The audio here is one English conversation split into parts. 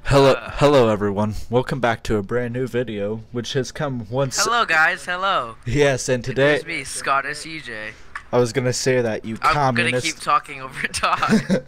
Hello everyone. Welcome back to a brand new video, which has come once. Hello guys, hello. Yes, and today It's me, Scottish EJ. I was gonna say that you I'm gonna communist. keep talking over Todd.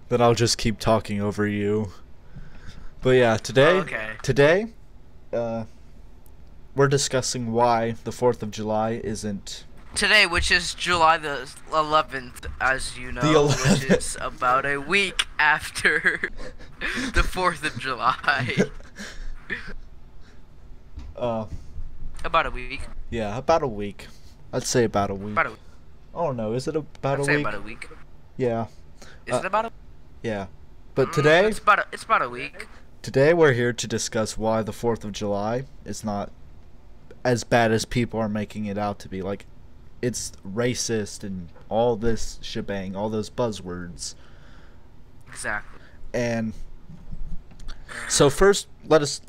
Then I'll just keep talking over you. But yeah, today, we're discussing why the 4th of July isn't. Today, which is July the 11th, as you know, The 11th. which is about a week after the 4th of July. About a week. Yeah, about a week. I'd say about a week. About a week. Oh no, is it about I'd a say week? about a week. Yeah. Is it about a? Yeah. But today, It's about a week. Today we're here to discuss why the 4th of July is not as bad as people are making it out to be. Like, it's racist and all this shebang, all those buzzwords. Exactly. And so first, let us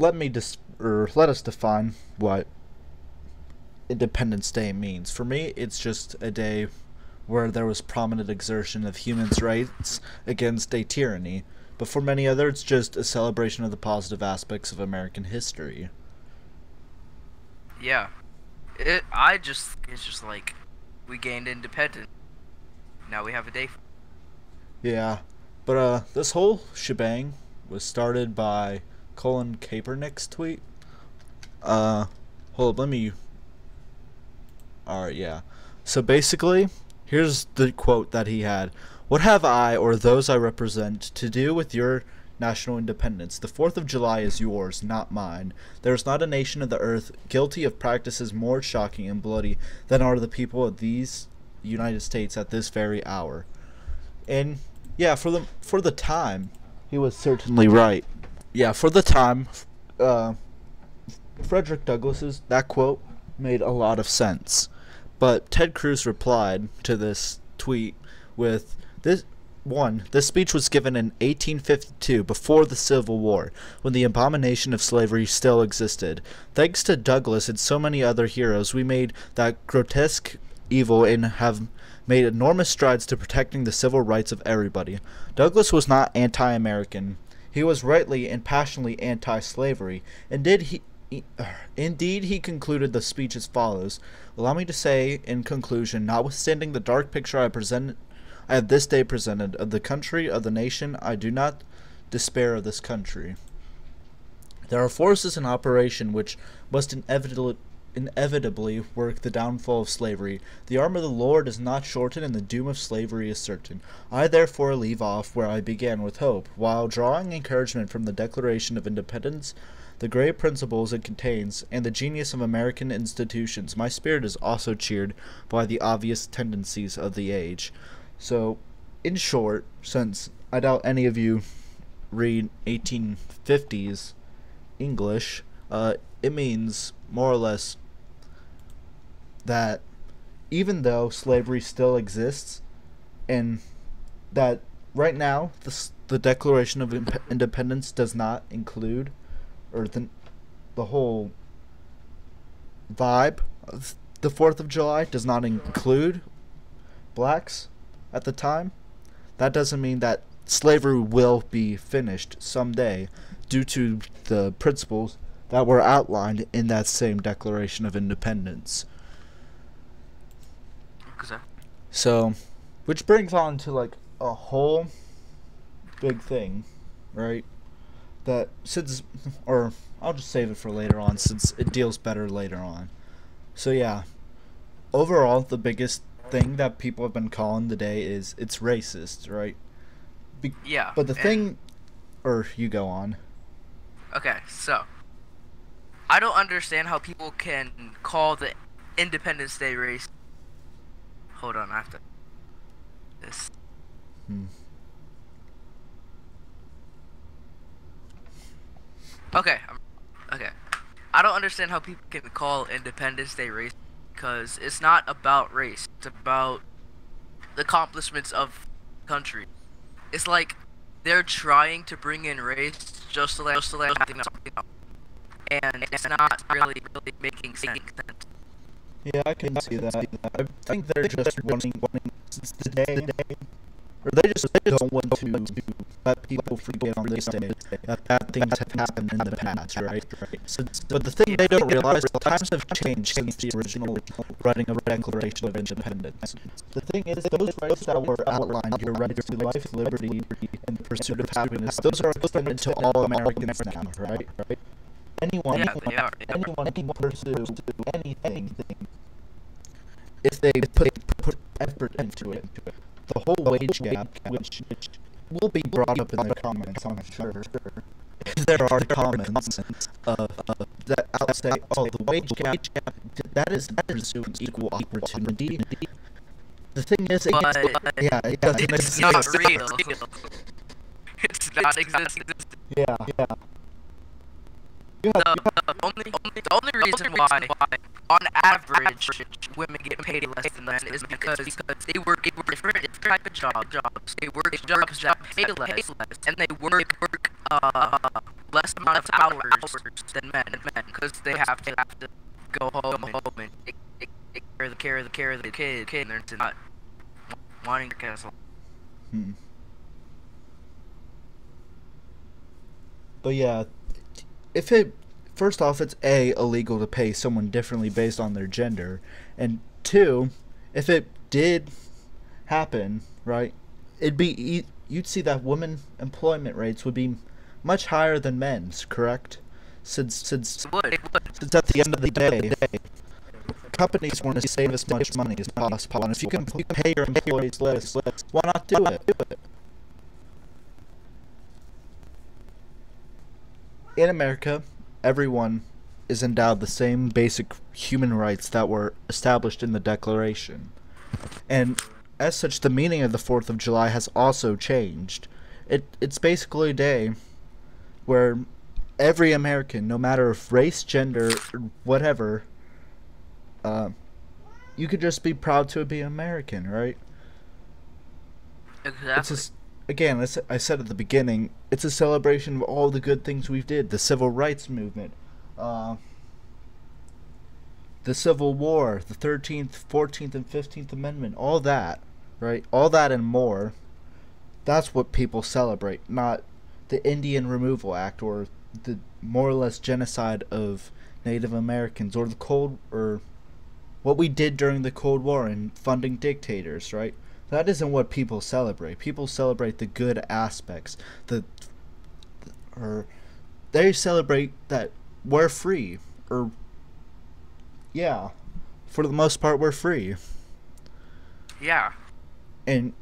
define what Independence Day means. For me, it's just a day where there was prominent exertion of human rights against a tyranny. But for many others, it's just a celebration of the positive aspects of American history. Yeah. It's just like we gained independence. Now we have a day. Yeah, but this whole shebang was started by Colin Kaepernick's tweet. Hold up, let me. Alright, yeah. So basically, here's the quote that he had. What have I, or those I represent, to do with your national independence? The 4th of July is yours, not mine. There is not a nation of the earth guilty of practices more shocking and bloody than are the people of these United States at this very hour. And yeah, for the time, he was certainly right. Yeah, for the time, Frederick Douglass's that quote made a lot of sense. But Ted Cruz replied to this tweet with this speech was given in 1852, before the Civil War, when the abomination of slavery still existed. Thanks to Douglass and so many other heroes, we made that grotesque evil and have made enormous strides to protecting the civil rights of everybody. Douglass was not anti-American. He was rightly and passionately anti-slavery. Indeed, he concluded the speech as follows. Allow me to say, in conclusion, notwithstanding the dark picture I have this day presented of the country, of the nation, I do not despair of this country. There are forces in operation which must inevitably work the downfall of slavery. The arm of the Lord is not shortened, and the doom of slavery is certain. I therefore leave off where I began, with hope, while drawing encouragement from the Declaration of Independence, the great principles it contains, and the genius of American institutions. My spirit is also cheered by the obvious tendencies of the age. So, in short, since I doubt any of you read 1850s English, it means more or less that even though slavery still exists, and that right now the Declaration of Independence does not include, or the whole vibe of the 4th of July does not include blacks at the time, that doesn't mean that slavery will be finished someday due to the principles that were outlined in that same Declaration of Independence. Exactly. So, which brings on to like a whole big thing, right? That or I'll just save it for later on since it deals better later on. So yeah, overall the biggest thing that people have been calling the day is it's racist, right? Yeah. But the thing, or you go on. Okay, so I don't understand how people can call the Independence Day race. Hold on, I have to. This. Okay. I don't understand how people can call Independence Day race because it's not about race. It's about the accomplishments of the country. It's like they're trying to bring in race just to let something up. And it's not really making sense. Yeah, I can see that. I think they're just wanting since the day or they don't want to let people forget on this day that bad things have happened in the past, right? But the thing they don't realize is times have changed since the original writing of the Declaration of Independence. The thing is, those rights that were outlined, your right to life, liberty, and the pursuit of happiness, those are extended to all Americans now, right? Anyone can pursue anything if they put effort into it. The whole wage gap, which will be brought up in the comments, I'm sure. If there are comments that I'll say, oh, the wage gap, that is pursuing equal opportunity. The thing is, it doesn't exist. It's not real. It's not existing. Yeah. The only reason why, on average, women get paid less than men is because they work different type of jobs. They work jobs that pay less, and they work less amount of hours than men, because they have to go home and take care of the kid, and they're not wanting to cancel. But yeah, first off, it's A, illegal to pay someone differently based on their gender, and 2, if it did happen, right, you'd see that women employment rates would be much higher than men's, correct? Since at the end of the day, companies want to save as much money as possible, and if you can pay your employees less, why not do it? In America, everyone is endowed the same basic human rights that were established in the Declaration. And as such, the meaning of the 4th of July has also changed. It's basically a day where every American, no matter if race, gender, or whatever, you could just be proud to be American, right? Exactly. Again, as I said at the beginning, it's a celebration of all the good things we've did. The Civil Rights Movement, the Civil War, the 13th, 14th, and 15th Amendment, all that, right? All that and more. That's what people celebrate, not the Indian Removal Act or the more or less genocide of Native Americans or or what we did during the Cold War and funding dictators, right? That isn't what people celebrate. People celebrate the good aspects. They celebrate that we're free. For the most part, we're free. Yeah. And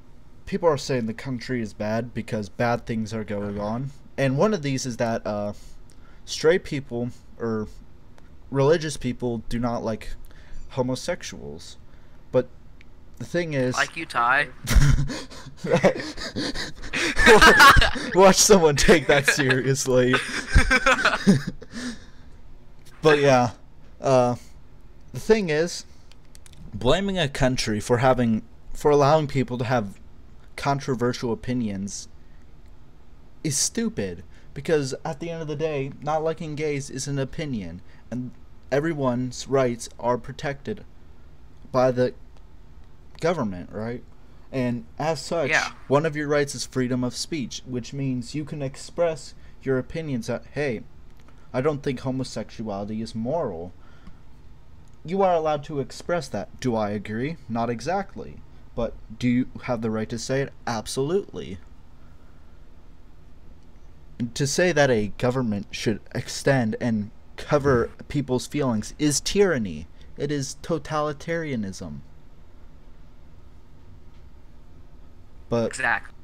people are saying the country is bad because bad things are going on. And one of these is that straight people or religious people do not like homosexuals. But the thing is, like you, Ty. watch someone take that seriously. But yeah, the thing is, blaming a country for allowing people to have controversial opinions is stupid, because at the end of the day, not liking gays is an opinion, and everyone's rights are protected by the government, right? And as such, one of your rights is freedom of speech, which means you can express your opinions that, hey, I don't think homosexuality is moral. You are allowed to express that. Do I agree? Not exactly. But do you have the right to say it? Absolutely. And to say that a government should extend and cover people's feelings is tyranny. It is totalitarianism. But exactly.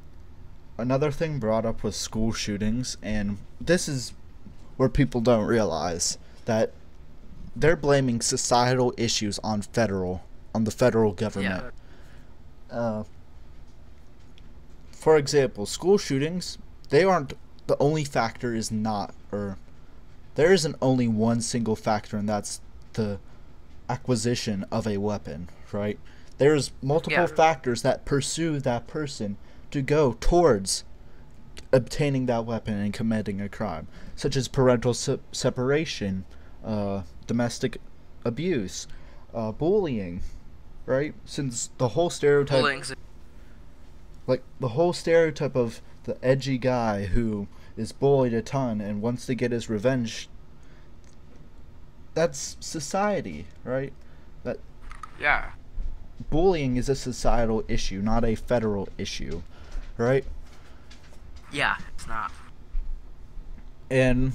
Another thing brought up was school shootings, and this is where people don't realize that they're blaming societal issues on the federal government. For example, school shootings, they aren't the only factor is not, or there isn't only one single factor, and that's the acquisition of a weapon, right? There's multiple factors that pursue that person to go towards obtaining that weapon and committing a crime, such as parental separation, domestic abuse, bullying, right? Since the whole stereotype... Like the whole stereotype of the edgy guy who is bullied a ton and wants to get his revenge. That's society, right? That Yeah. bullying is a societal issue, not a federal issue, right? Yeah, it's not. And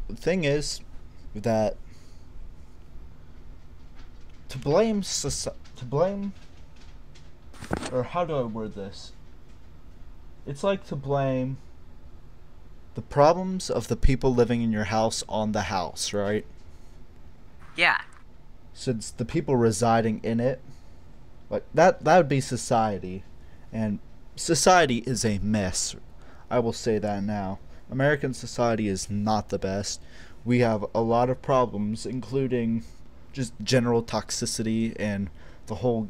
the thing is that to blame or how do I word this? It's like to blame the problems of the people living in your house on the house, right? Yeah. Since the people residing in it, like that would be society, and society is a mess. I will say that now. American society is not the best. We have a lot of problems, including just general toxicity and the whole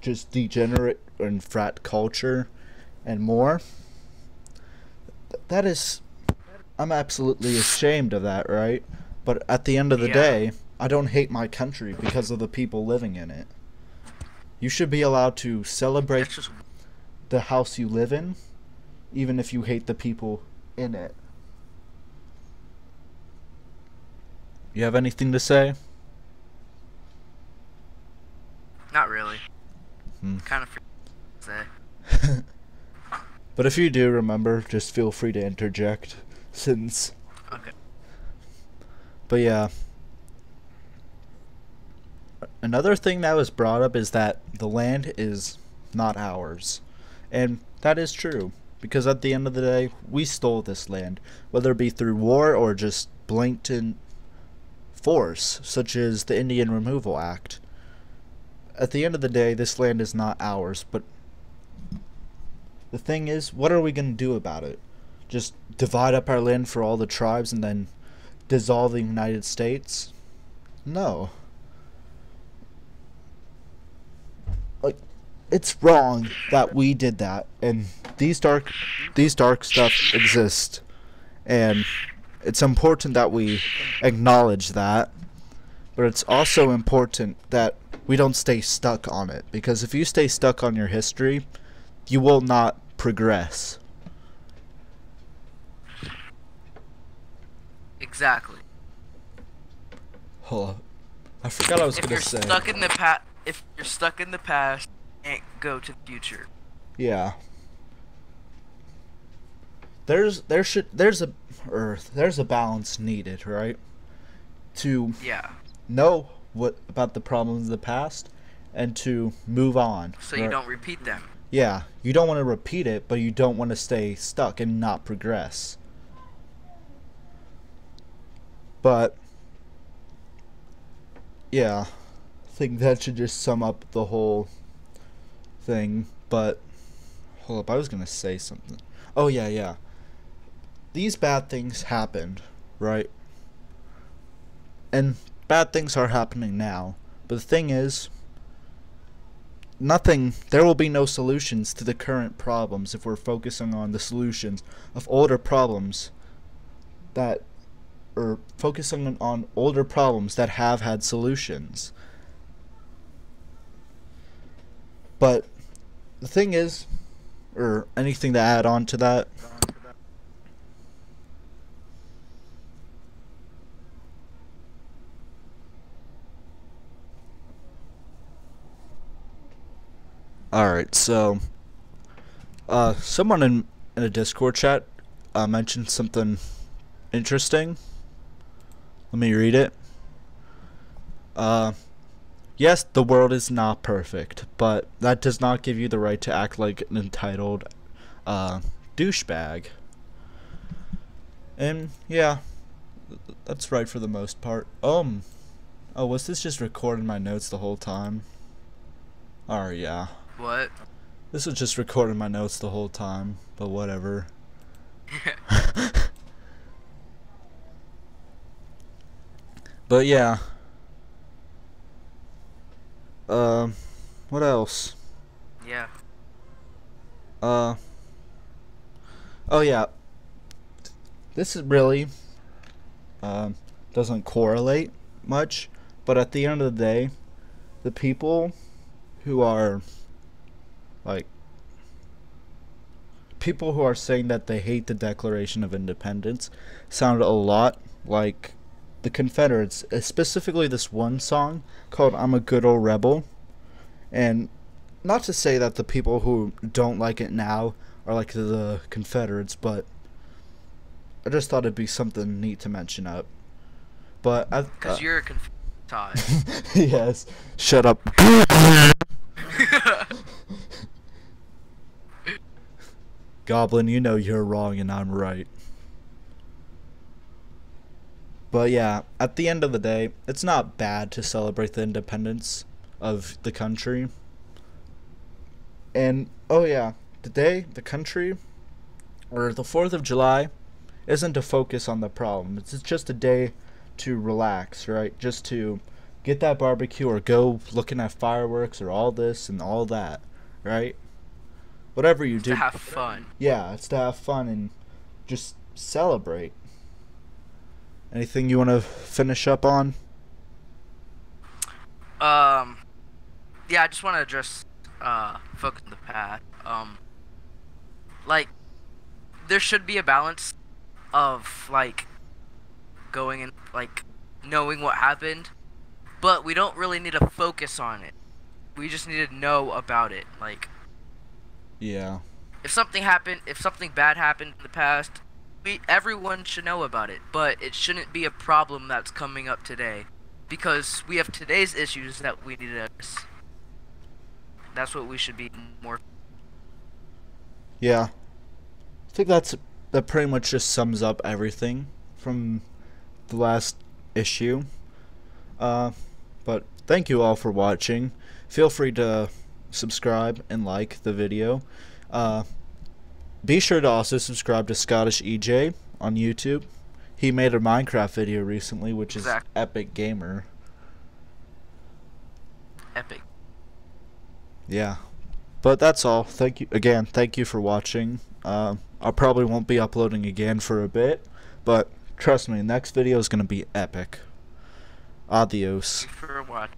just degenerate and frat culture and more. That is, I'm absolutely ashamed of that, right? But at the end of the Yeah. day, I don't hate my country because of the people living in it. You should be allowed to celebrate That's just the house you live in, even if you hate the people in it. You have anything to say? not really. Hmm. Kind of free to say. But if you do, remember, just feel free to interject, since... Okay. But yeah. Another thing that was brought up is that the land is not ours. And that is true. Because at the end of the day, we stole this land. Whether it be through war or just blatant force, such as the Indian Removal Act. At the end of the day, this land is not ours. But the thing is, what are we going to do about it? Just divide up our land for all the tribes and then dissolve the United States? No. Like, it's wrong that we did that, and these dark stuff exist, and it's important that we acknowledge that, but it's also important that we don't stay stuck on it, because if you stay stuck on your history, you will not progress. Exactly. Hold up. I forgot I was If gonna you're say. stuck in the if you're stuck in the past, you can't go to the future. Yeah. There's a balance needed, right? To Yeah. know what about the problems of the past and to move on. So right? you don't repeat them. Yeah, you don't want to repeat it, but you don't want to stay stuck and not progress. But yeah, I think that should just sum up the whole thing. But hold up, I was gonna say something. Oh yeah. These bad things happened, right? And bad things are happening now. But the thing is, there will be no solutions to the current problems if we're focusing on the solutions of older problems that focusing on older problems that have had solutions. But the thing is, or anything to add on to that? Alright, so someone in a Discord chat mentioned something interesting. Let me read it. Yes, the world is not perfect, but that does not give you the right to act like an entitled douchebag. And yeah, that's right for the most part. Oh, was this just recording my notes the whole time? Oh yeah. What? This was just recording my notes the whole time, but whatever. But yeah. What else? Yeah. Oh yeah. This is really doesn't correlate much, but at the end of the day, the people who are like people who are saying that they hate the Declaration of Independence sound a lot like the Confederates, specifically this one song called I'm a Good Old Rebel. And not to say that the people who don't like it now are like the Confederates, but I just thought it'd be something neat to mention up. But Because you're a Todd. yes, shut up. Goblin, you know you're wrong and I'm right. But yeah, at the end of the day, it's not bad to celebrate the independence of the country. And, oh yeah, today, the country, or the 4th of July, isn't to focus on the problem. It's just a day to relax, right? Just to get that barbecue or go looking at fireworks or all this and all that, right? Whatever you do. To have fun. Yeah, it's to have fun and just celebrate. Anything you want to finish up on? Yeah, I just want to address focus on the past. Like, there should be a balance of like going and like knowing what happened, but we don't really need to focus on it. We just need to know about it. Like, Yeah. if something happened, if something bad happened in the past, everyone should know about it, but it shouldn't be a problem that's coming up today, because we have today's issues that we need to address. That's what we should be more. Yeah. I think that pretty much just sums up everything from the last issue. But thank you all for watching. Feel free to subscribe and like the video. Be sure to also subscribe to Scottish EJ on YouTube. He made a Minecraft video recently, which is Epic Gamer. Epic. Yeah. But that's all. Thank you again. Thank you for watching. I probably won't be uploading again for a bit, but trust me, next video is going to be epic. Adios. Thanks for watching.